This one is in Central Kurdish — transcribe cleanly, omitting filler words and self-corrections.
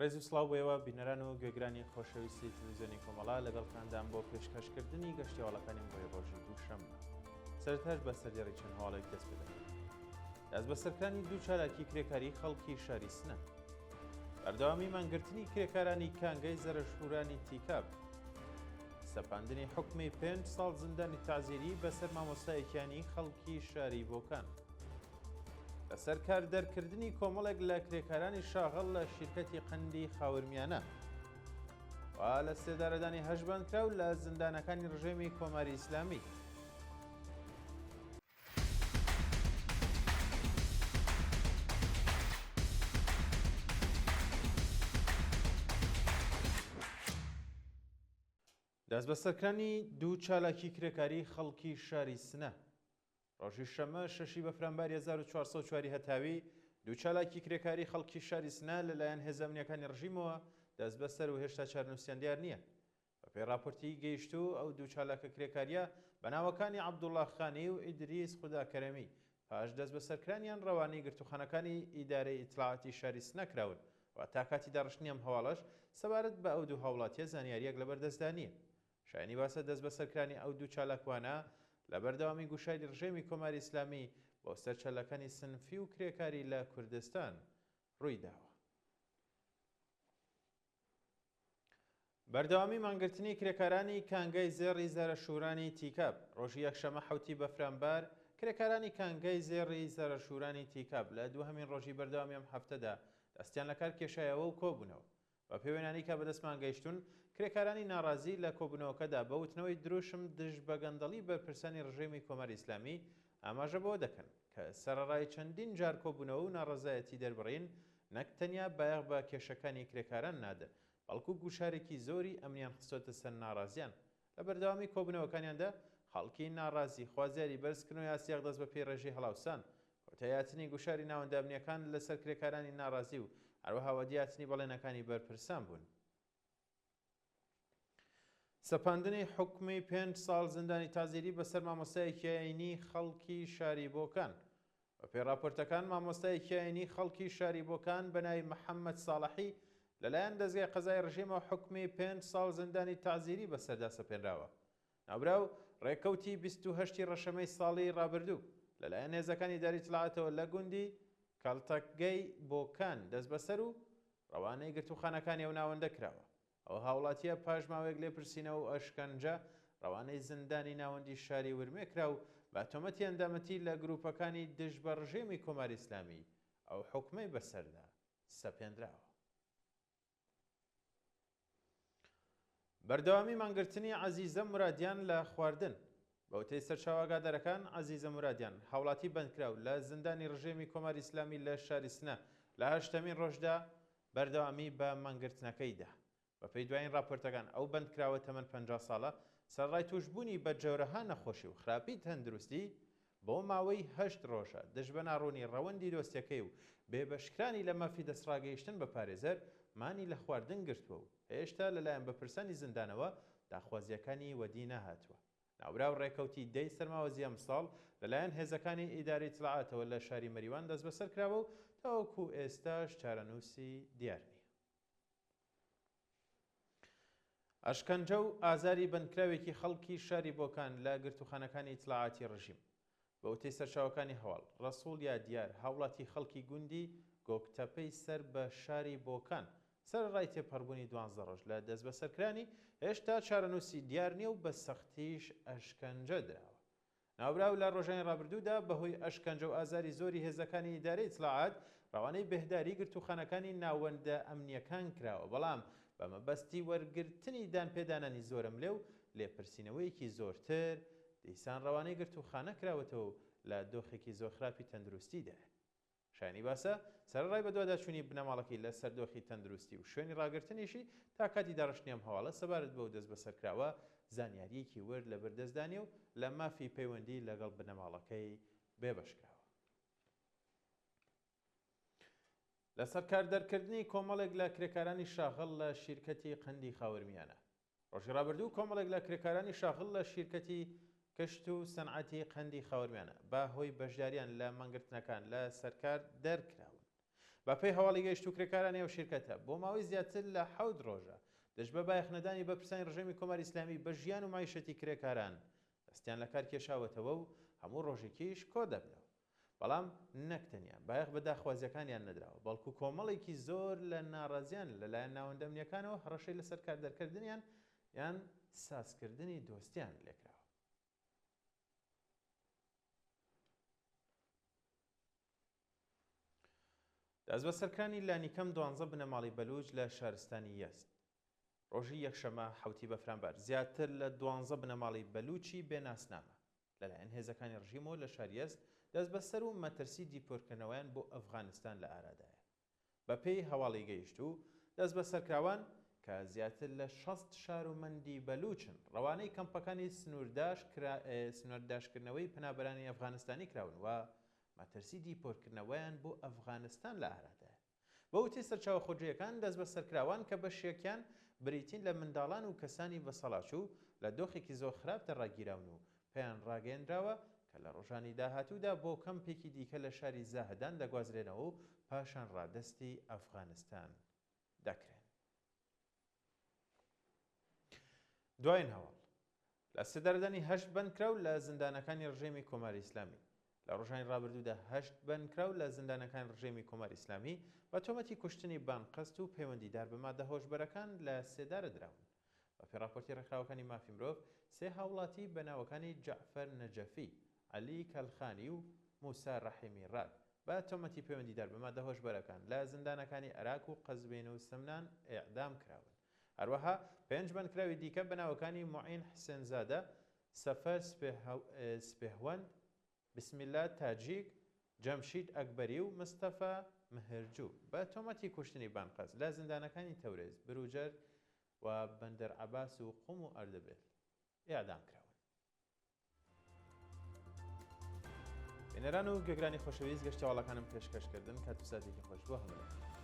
ڕێزی سڵاو بێەوە بینەران و گوێگرانی خۆشەویستی تەلەڤیزیۆنی کۆمەڵا لەگەڵتاندام بۆ پێشکەشکردنی گەشتی هەواڵەکانیم بۆ ڕۆژی دووشەممە. سەرەتاش بە سەردێڕی چەند هەواڵێک دەست پێ دەکەین. دەست بەسەرکردنی دوو چالاکی کرێکاری خەڵکی شاری سنە. بەردەوامی مانگرتنی کرێکارانی کانگەی زەرەشهورانی تیکاب. سەپاندنی حکمی 5 ساڵ زیندانی تەعزیری بەسەر مامۆستایەکیانی خەڵکی شاری بۆکان. لەسەر کاردەرکردنی کۆمەڵێک لە کرێکارانی شاغەڵ لە شیرکەتی قەندی خاورمیانە و لە سێدارەدانی هەژبانکراو لە زیندانەکانی ڕژێمی کۆماری ئیسلامی. دەست بەسەرکردنی دوو چالاکی کرێکاری خەڵکی شاری سنە. ڕۆژی شەمە 6 بەفرانباری 1404 هەتاوی دوو چالاکی کرێکاری خەڵکی شاری سنە لەلایەن هێزە ئەمنیەکانی ڕژیمەوە دەست بەسەر و هێشتا چارنووسیان دیار نییە. بەپێی راپۆرتی گەیشتوو ئەو دوو چالاکە کرێکاریە بەناوەکانی عەبدوڵڵا خانی و ئیدریس خوداکەرەمی پاش دەست بەسەرکردنیان ڕەوانەی گرتوخانەکانی ئیدارەی ئیتلاعاتی شاری سنە کراون و تا کاتی داڕشتنی ئەم هەواڵەش سەبارەت بە ئەو دوو هاوڵاتیە زانیاریەک لەبەردەستدانیە. شایانی باسە دەست بەسەرکردنی ئەو دوو چالاکوانە لە بەردەوامی گوشاری ڕژێمی کۆماری ئیسلامی بۆ سەرچەلەکانی سنفی و کرێکاری لە کوردستان ڕووی داوە. بەردەوامی مانگرتنی کرێکارانی کانگەی زێڕی زەرەشهورانی تیکاب. ڕۆژی یەکشەمە 7 بەفرانبار کرێکارانی کانگەی زێڕی زەرەشهورانی تیکاب لە دووهەمین ڕۆژی بەردەوامی ئەم هەفتەدا دەستیان لە کار کێشایەوە و کۆبوونەوە. بە پێوێنانی کە بەدەستمان گەیشتون کرێکارانی ناڕازی لە کۆبوونەوەکەدا بە وتنەوەی دروشم دژ بە گەندەڵی بەرپرسانی ڕژێمی کۆماری ئیسلامی ئاماژە بەوە دەکەن کە سەرەڕای چەندین جار کۆبوونەوە و ناڕەزایەتی دەربڕین نەک تەنیا بایەغ بە کێشەکانی کرێکاران نادە بەڵکو گوشارێکی زۆری ئەمنیان خستۆتە سەر ناڕازیان. لە بەردەوامی کۆبوونەوەکانیاندا خەڵکی ناڕازی خوازیاری بەرزکردن و یاسیەق دەست بە پێی ڕێژەی هەڵاوسان کۆتاییاتنی گوشاری ناوەندە ئەمنیەکان لەسەر کرێکارانی ناڕازی و هەروەها وەدیاتنی بەڵێنەکانی بەرپرسان بوون. سەپاندنی حکمی 5 ساڵ زیندانی تازیری بەسەر مامۆستایەکی ئاینی خەڵکی شاری بۆکان. بەپێی راپۆرتەکان مامۆستایەکی ئاینی خەڵکی شاری بۆکان بەناوی محەممەد ساڵحی لەلایەن دەزگای قەزای ڕژێمەوە حکمی 5 ساڵ زیندانی تازیری بەسەردا سەپێنراوە. ناوراو ڕێکەوتی 28 ڕەشەمەی ساڵی ڕابردوو لەلایەن هێزەکانی داری ئیتلاعاتەوە لە گوندی کەڵتەکگەی بۆکان دەست بەسەر و ڕەوانەی گرتوخانەکانی ئەو ناوەندە کراوە. ئەو هاوڵاتیە پاش ماوەیەک لێپرسینەوە و ئەشکەنجە ڕەوانەی زیندانی ناوەندی شاری ورمێ کرا و بە تۆمەتی ئەندامەتی لە گروپەکانی دژ بە ڕژێمی کۆماری ئیسلامی ئەو حکمەی بەسەردا سەپێنراوە. بەردەوامی مانگرتنی عەزیزە مرادیان لە خواردن. بەوتەی سەرچاوەگادەرەکان عەزیزە مرادیان هاوڵاتی بەندکراو لە زیندانی ڕژێمی کۆماری ئیسلامی لە شاری سنە لە 8مین ڕۆژدا بەردەوامی بە مانگرتنەکەیدا. بەپێی دوایین راپۆرتەکان ئەو بەندکراوە تەمەن 50 ساڵە سەرڕای توشبوونی بە جەورەها نەخۆشی و خراپی تەندروستی بۆ ماوەی 8 ڕۆژە دژ بە ناڕوونی ڕەوەندی دۆستیەکەی و بێبەشکرانی لە مافی دەسڕاگەیشتن بە پارێزەر مانی لە خواردن گرتووە و هێشتا لەلایەن بەپرسانی زیندانەوە داخوازیەکانی وەدی نەهاتووە. ناوراو ڕێکەوتی دەی سەرماوەزی ئەم ساڵ لەلایەن هێزەکانی ئیداری ئیتلاعاتەوە لە شاری مەریوان دەست بەسەر کراوە و تاوەکو ئێستاش چارەنووسی دیار نییە. ئەشکەنجە و ئازاری بەندکراوێکی خەڵکی شاری بۆکان لە گرتوخانەکانی ئیتلاعاتی ڕژیم. بەوتەی سەرچاوەکانی هەواڵ ڕەسوڵ یادیار هاوڵاتی خەڵکی گوندی گۆکتەپەی سەر بە شاری بۆکان سەرڕای تێپەڕبوونی 12 ڕۆژ لە دەست بەسەرکرانی هێشتا چارەنووسی دیار نییە و بە سەختیش ئەشکەنجە دراوە. ناوراو لە ڕۆژانی ڕابردوودا بەهۆی ئەشکەنجە و ئازاری زۆری هێزەکانی ئیدارەی ئیتلاعات ڕەوانەی بەهداری گرتوخانەکانی ناوەندە ئەمنیەکان کراوە بەڵام بە مەبەستی وەرگرتنی دانپێدانانی زۆرم لێو لێپرسینەوەیەکی زۆرتر دیسان ڕەوانەی گرتوخانە کراوەتەوە لە دۆخێکی زۆر خراپی تەندروستیدا. شایانی باسە سەرڕای بە دوواداچوونی بنەماڵەکەی لە سەردۆخی تەندروستی و شوێنی ڕاگررتنیشی تا کاتی داڕشتنی ئەم هەواڵە سەبارەت بەو دەست بەسەرکراوە زانیاریەکی ورد لە بەردەستدانی و لە مافی پەیوەندی لەگەڵ بنەماڵەکەی بێبەشکراوە. لەسەر کاردەرکردنی کۆمەڵێک لە کرێکارانی شاغڵ لە شیرکەتی قەندی خاورمیانە. ڕۆژی ڕابردوو کۆمەڵێک لە کرێکارانی شاغڵ لە شیرکەتی کەشت و سەنعەتی قەندی خاورمیانە بە هۆی بەشداریان لە مانگرتنەکان لە سەرکار دەرکراون. بەپێی هەواڵی گەیشت و کرێکارانی ئەو شیرکەتە بۆ ماوەی زیاتر لە 7 ڕۆژە دەست بە بایەخنەدانی بەرپرسانی ڕژێمی کۆماری ئیسلامی بە ژیان و مایشەتی کرێکاران دەستیان لە کار کێشاوەتەوە و هەموو ڕۆژێکیش کۆ دەبنەوە. بەڵام نەکتەنیا بایەخ بە داخوازیەکانیان نەدراوە، بەڵکو کۆمەڵێکی زۆر لە ناڕازیان لەلایەن ناوەندە ئەمنیەکانەوە هەڕەشەی لەسەر کاردەرکردنیان یان سازکردنی دۆستیان لێکراوە. دەست بە سەرکانی لانیکەم 12 بنەماڵی بەلوچ لە شارستانی یەزد ڕۆژی یەکشەمە 7 بەفرامبەر زیاتر لە 12 بنەماڵی بەلوچی بێناسنامە لەلایەن هێزەکانی ڕژیمەوە لە شاری یەزد دەست بەسەر و مەترسی دیپۆرکردنەوەیان بۆ ئەفغانستان لە ئارادایە. بەپێی هەواڵی گەیشت و دەست بە سەرکراوان کە زیاتر لە 60 شارۆمەندی بەلوچن ڕەوانەی کەمپەکانی سنوورداشکردنەوەی پەنابەرانی ئەفغانستانی کراون و مەترسی دیپۆرکردنەوەیان بۆ ئەفغانستان لە ئارادایە. بە وتی سەرچاوە خۆجێیەکان دەست بە سەرکراوان کە بەشێکیان بریتین لە منداڵان و کەسانی بەسەڵاچوو لە دۆخێکی زۆر خراپ دەڕاگیراون و پێیان ڕاگەیەندراوە کە لە ڕۆژانی داهاتوودا بۆ کەمپێکی دیکە لە شاری زاهدان دەگوازرێنەوە و پاشان ڕادەستی ئەفغانستان دەکرێن. دوایین هەواڵ لە سێدەردانی 8 بەندکراو لە زیندانەکانی ڕژێمی کۆماری ئیسلامی لە ڕۆژانی ڕابردوودا 8 بەندکراو لە زیندانەکانی ڕژێمی کۆماری ئیسلامی بە تۆمەتی کوشتنی بانقەست و پەیوەندیدار بە مادە هۆشبەرەکان لە سێدارە دراون. بەپێی راپۆرتی ڕێکخراوەکانی مافی مرۆڤ سێ هاوڵاتی بەناوەکانی جەعفەر نەجەفی، عەلی کەلخانی و موسا ڕەحیمی ڕاد بە تۆمەتی پەیوەندیدار بە مادە هۆشبەرەکان لە زیندانەکانی عێراق و قەزوین و سەمنان ئیعدام کراون. هەروەها 5 بەندکراوی دیکە بەناوەکانی موعین حسێنزادە، سەفەر سپێهوەند، بسمیلا تاجیک، جەمشید ئەکبەری و مستەفا مهرجوو بە تۆمەتی کوشتنی بانقەست لە زیندانەکانی تەورێز، بروجەر و بەندەر عەباس و قوم و ئەردەبێل ئیعدام کراون. بینەران و گوێگرانی خۆشەویست گەشتیاوەڵەکانم پێشکەشکردن کات و ساتێکی خۆش بۆ هەموویان.